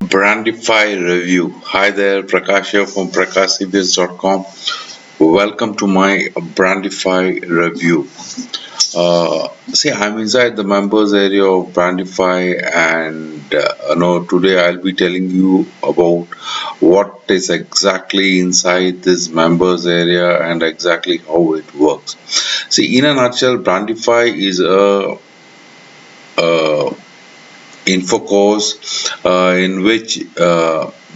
Brandify review. Hi there, Prakash here from prakashcbs.com. Welcome to my Brandify review. See, I'm inside the members area of Brandify, and today I'll be telling you about what is exactly inside this members area and exactly how it works. See, in a nutshell, Brandify is a info course in which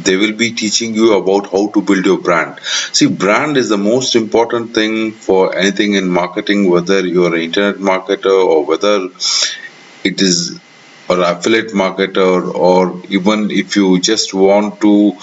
they will be teaching you about how to build your brand. See, brand is the most important thing for anything in marketing, whether you're an internet marketer or whether it is or affiliate marketer, or even if you just want to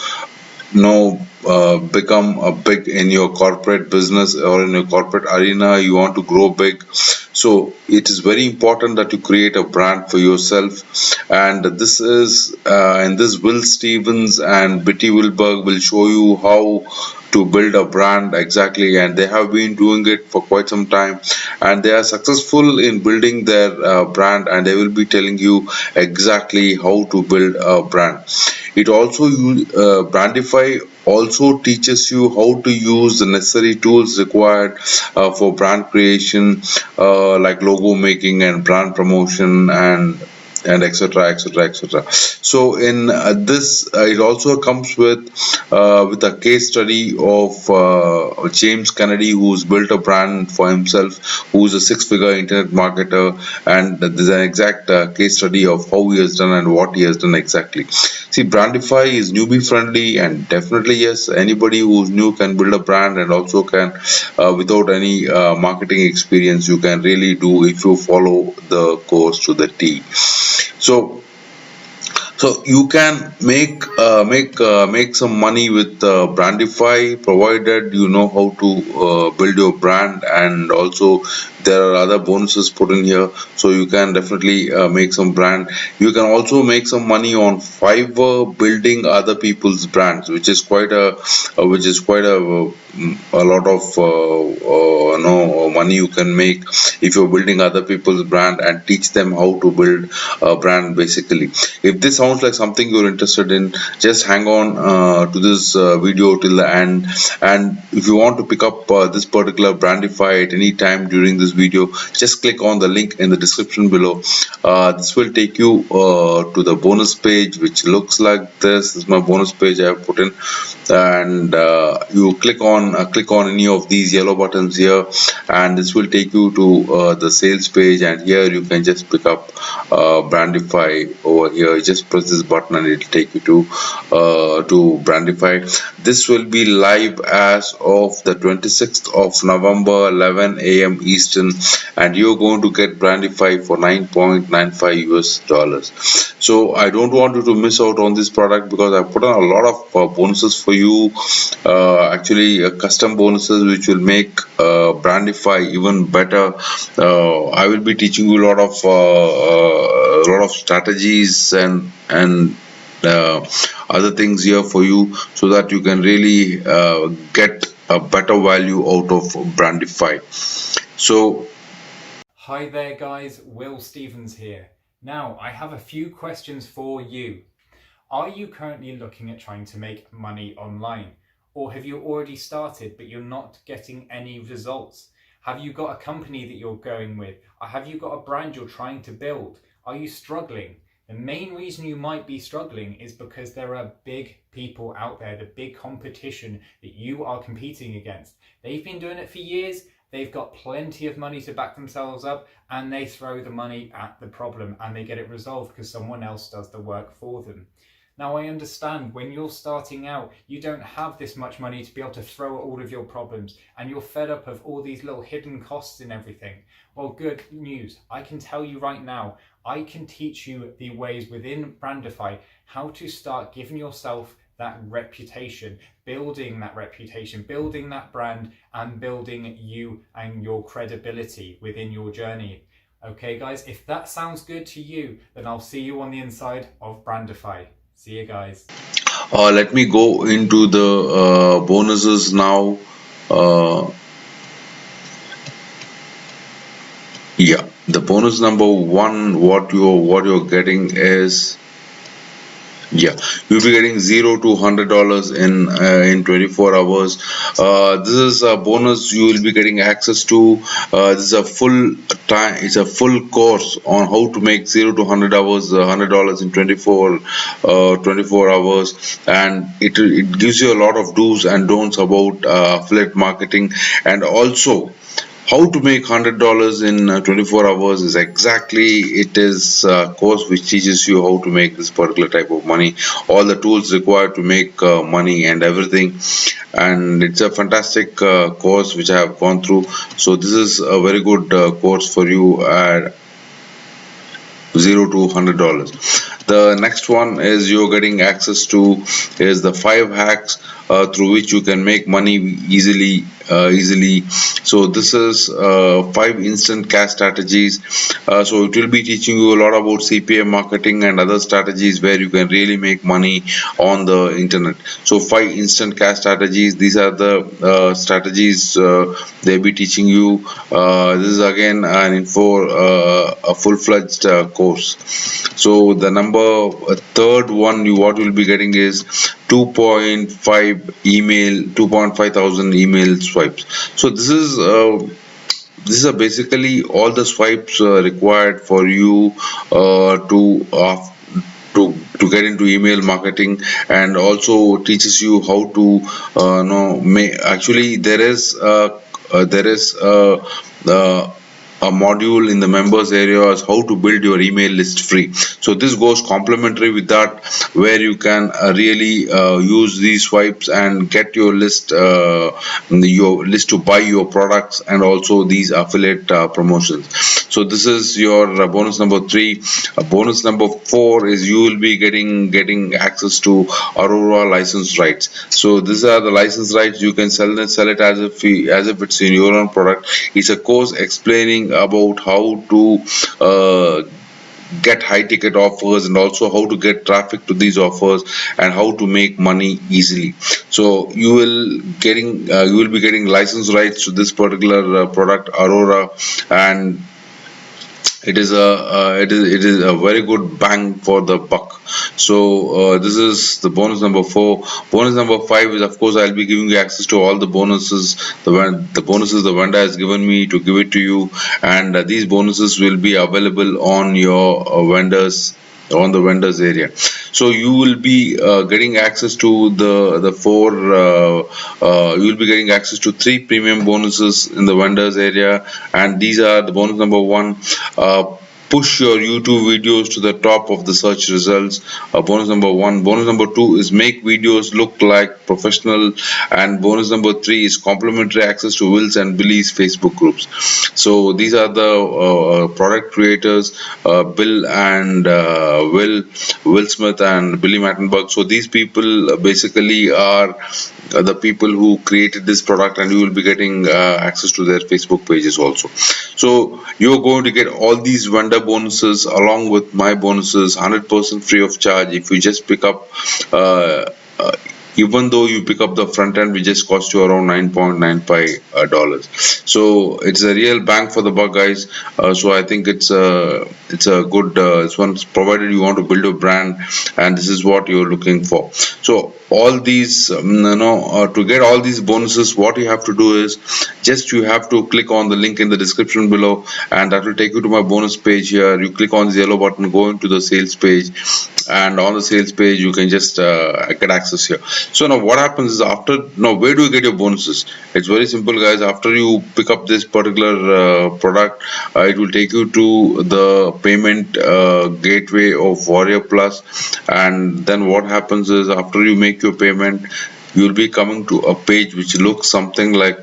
become a big in your corporate business or in your corporate arena, you want to grow big. So it is very important that you create a brand for yourself, and this Will Stevens and Bitty Wilberg will show you how to build a brand exactly, and they have been doing it for quite some time, and they are successful in building their brand, and they will be telling you exactly how to build a brand. It also Brandify also teaches you how to use the necessary tools required for brand creation, like logo making and brand promotion and etc. So in this it also comes with a case study of James Kennedy, who's built a brand for himself, who's a six-figure internet marketer, and there's an exact case study of how he has done and what he has done exactly. See, Brandify is newbie friendly, and definitely yes, anybody who's new can build a brand, and also can without any marketing experience, you can really do if you follow the course to the T. So you can make some money with Brandify, provided you know how to build your brand, and also there are other bonuses put in here, so you can definitely make some brand. You can also make some money on Fiverr building other people's brands, which is quite a lot of money you can make if you're building other people's brand and teach them how to build a brand basically. If this sounds like something you're interested in, just hang on to this video till the end. And if you want to pick up this particular Brandify at any time during this video, just click on the link in the description below. This will take you to the bonus page, which looks like this. This is my bonus page I have put in, and you click on any of these yellow buttons here, and this will take you to the sales page, and here you can just pick up Brandify over here. You just press this button and it will take you to Brandify. This will be live as of the 26th of November, 11 a.m. Eastern, and you're going to get Brandify for $9.95 US. So I don't want you to miss out on this product, because I put on a lot of bonuses for you, actually custom bonuses which will make Brandify even better. I will be teaching you a lot of strategies and other things here for you, so that you can really get a better value out of Brandify. So Hi there guys, Will Stevens here. Now I have a few questions for you. Are you currently looking at trying to make money online? Or have you already started but you're not getting any results? Have you got a company that you're going with? Or have you got a brand you're trying to build? Are you struggling? The main reason you might be struggling is because there are big people out there, the big competition that you are competing against. They've been doing it for years. They've got plenty of money to back themselves up, and they throw the money at the problem and they get it resolved because someone else does the work for them. Now, I understand when you're starting out, you don't have this much money to be able to throw at all of your problems, and you're fed up of all these little hidden costs and everything. Well, good news. I can tell you right now, I can teach you the ways within Brandify how to start giving yourself that reputation, building that brand, and building you and your credibility within your journey. Okay, guys, if that sounds good to you, then I'll see you on the inside of Brandify. See you guys. let me go into the bonuses now. Yeah, the bonus number one, what you're getting is, yeah, you'll be getting $0 to $100 in 24 hours. This is a bonus you will be getting access to. This is a full time. It's a full course on how to make $0 to $100, $100 in 24 hours, and it gives you a lot of do's and don'ts about affiliate marketing, and also how to make $100 in 24 hours is exactly it is a course which teaches you how to make this particular type of money, all the tools required to make money and everything. And it's a fantastic course which I have gone through. So this is a very good course for you at $0 to $100. The next one is you're getting access to is the 5 hacks through which you can make money easily. So this is 5 instant cash strategies. So it will be teaching you a lot about CPM marketing and other strategies where you can really make money on the internet. So 5 instant cash strategies. These are the strategies they'll be teaching you. This is again an info, a full-fledged course. So the third one you what you'll be getting is 2.5 thousand email swipes. So this is basically all the swipes required for you to get into email marketing, and also teaches you how to know may actually there is a module in the members area as how to build your email list free. So this goes complementary with that, where you can really use these swipes and get your list to buy your products and also these affiliate promotions. So this is your bonus number 3. Bonus number 4 is you will be getting access to Aurora license rights. So these are the license rights. You can sell it as if it's in your own product. It's a course explaining about how to get high ticket offers, and also how to get traffic to these offers, and how to make money easily. So you will be getting license rights to this particular product Aurora, and it is a very good bang for the buck. So this is the bonus number 4. Bonus number 5 is, of course, I'll be giving you access to all the bonuses, the bonuses the vendor has given me to give it to you. And these bonuses will be available on the vendors area. So you will be getting access to the four you will be getting access to 3 premium bonuses in the vendors area. And these are the bonus number 1: push your YouTube videos to the top of the search results. Bonus number 1. Bonus number 2 is make videos look like professional. And bonus number 3 is complimentary access to Will's and Billy's Facebook groups. So these are the product creators, Bill and Will Smith and Billy Mattenberg. So these people basically are the people who created this product, and you will be getting access to their Facebook pages also. So you're going to get all these vendor bonuses along with my bonuses 100% free of charge if you just pick up even though you pick up the front end, which just cost you around $9.95. So it's a real bang for the buck, guys. So I think it's a good it's one, provided you want to build a brand, and this is what you're looking for. So all these to get all these bonuses, what you have to do is just you have to click on the link in the description below, and that will take you to my bonus page. Here you click on the yellow button, go into the sales page, and on the sales page you can just get access here. So now what happens is, after now, where do you get your bonuses? It's very simple, guys. After you pick up this particular product, it will take you to the payment gateway of Warrior Plus. And then what happens is, after you make your payment, you'll be coming to a page which looks something like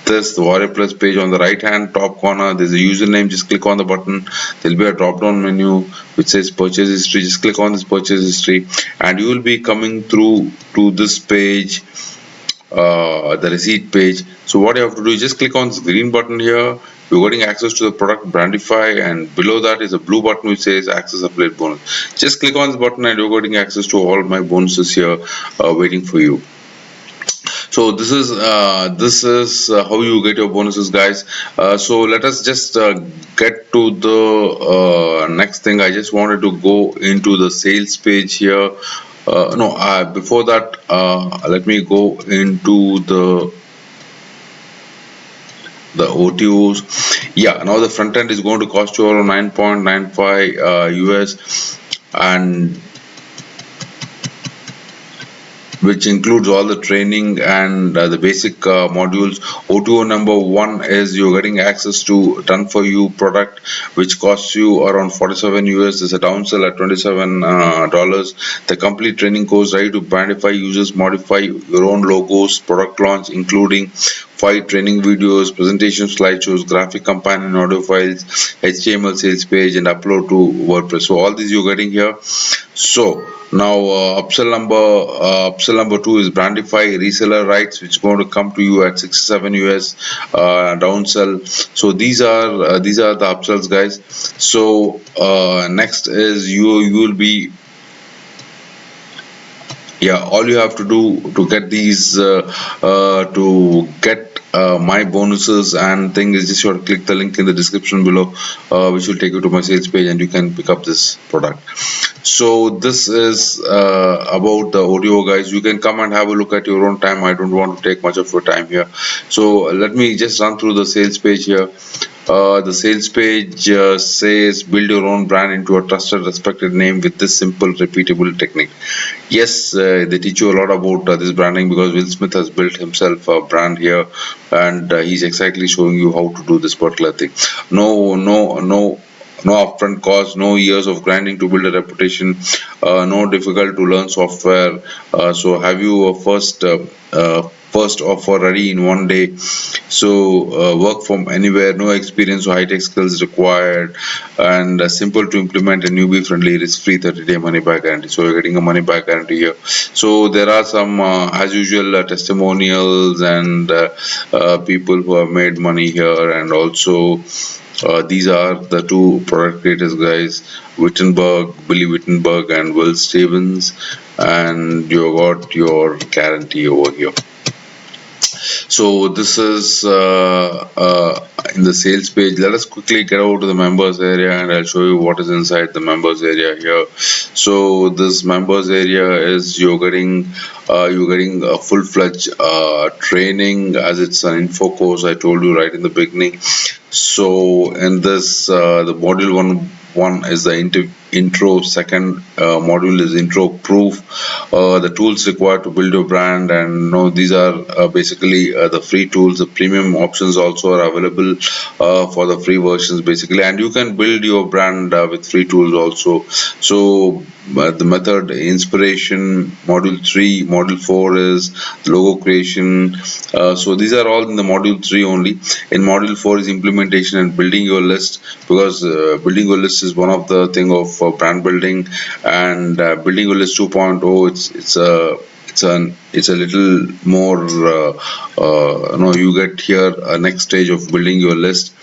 this: the Warrior Plus page. On the right hand top corner, there's a username. Just click on the button. There'll be a drop down menu which says purchase history. Just click on this purchase history, and you will be coming through to this page, the receipt page. So what you have to do is just click on this green button here. You're getting access to the product Brandify, and below that is a blue button which says access affiliate bonus. Just click on this button, and you're getting access to all my bonuses here waiting for you. So this is how you get your bonuses, guys. So let us just get to the next thing. I just wanted to go into the sales page here. No, before that, let me go into the OTOs. Yeah, now the front end is going to cost you around 9.95 US, and which includes all the training and the basic modules. OTO number one is you're getting access to done for you product, which costs you around 47 US. There's a downsell at $27. The complete training course, ready to brandify users, modify your own logos, product launch, including 5 training videos, presentation slideshows, graphic companion audio files, HTML sales page, and upload to WordPress. So all these you're getting here. So now upsell number two is Brandify reseller rights, which is going to come to you at 67 US downsell. So these are the upsells, guys. So next is you will be, yeah, all you have to do to get these to get my bonuses and thing is just you have to click the link in the description below, which will take you to my sales page and you can pick up this product. So this is about the audio, guys. You can come and have a look at your own time. I don't want to take much of your time here. So let me just run through the sales page here. The sales page says build your own brand into a trusted, respected name with this simple, repeatable technique. Yes, they teach you a lot about this branding, because Will Smith has built himself a brand here, and he's exactly showing you how to do this particular thing. No upfront cost, no years of grinding to build a reputation, no difficult to learn software. So have you a first offer ready in one day. So work from anywhere, no experience or high-tech skills required, and simple to implement and newbie friendly, risk-free 30-day money back guarantee. So you're getting a money back guarantee here. So there are some as usual testimonials and people who have made money here, and also these are the two product creators, guys, Billy Wittenberg and Will Stevens, and you got your guarantee over here. So this is in the sales page. Let us quickly get over to the members area, and I'll show you what is inside the members area here. So this members area is you're getting a full-fledged training, as it's an info course. I told you right in the beginning. So in this the module one is the intro. Second module is intro proof, the tools required to build your brand, and these are basically the free tools. The premium options also are available for the free versions basically, and you can build your brand with free tools also. So the method inspiration, module 3, module 4 is logo creation. So these are all in the module 3 only. In module 4 is implementation and building your list, because building your list is one of the thing of brand building. And building your list 2.0, it's a little more you get here a next stage of building your list.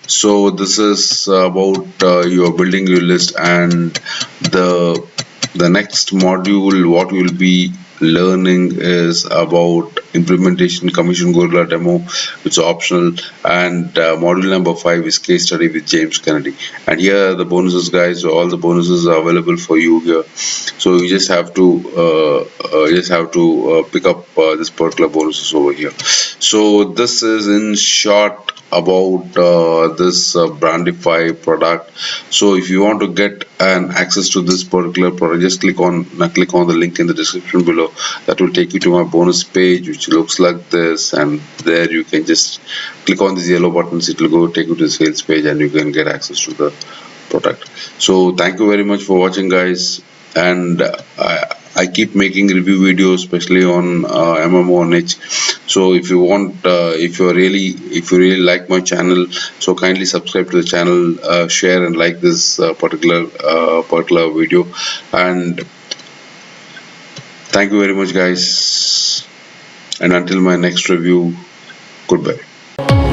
So this is about your building your list, and the next module what you will be learning is about implementation, commission gorilla demo, which is optional, and module number 5 is case study with James Kennedy. And here are the bonuses, guys. So all the bonuses are available for you here. So you just have to pick up this particular bonuses over here. So this is in short about this Brandify product. So if you want to get an access to this particular product, just click on the link in the description below. That will take you to my bonus page, which looks like this, and there you can just click on these yellow buttons. It will go take you to the sales page, and you can get access to the product. So thank you very much for watching, guys, and I keep making review videos, especially on MMO niche. So if you want, if you really like my channel, so kindly subscribe to the channel, share and like this particular video, and thank you very much, guys. And until my next review, goodbye.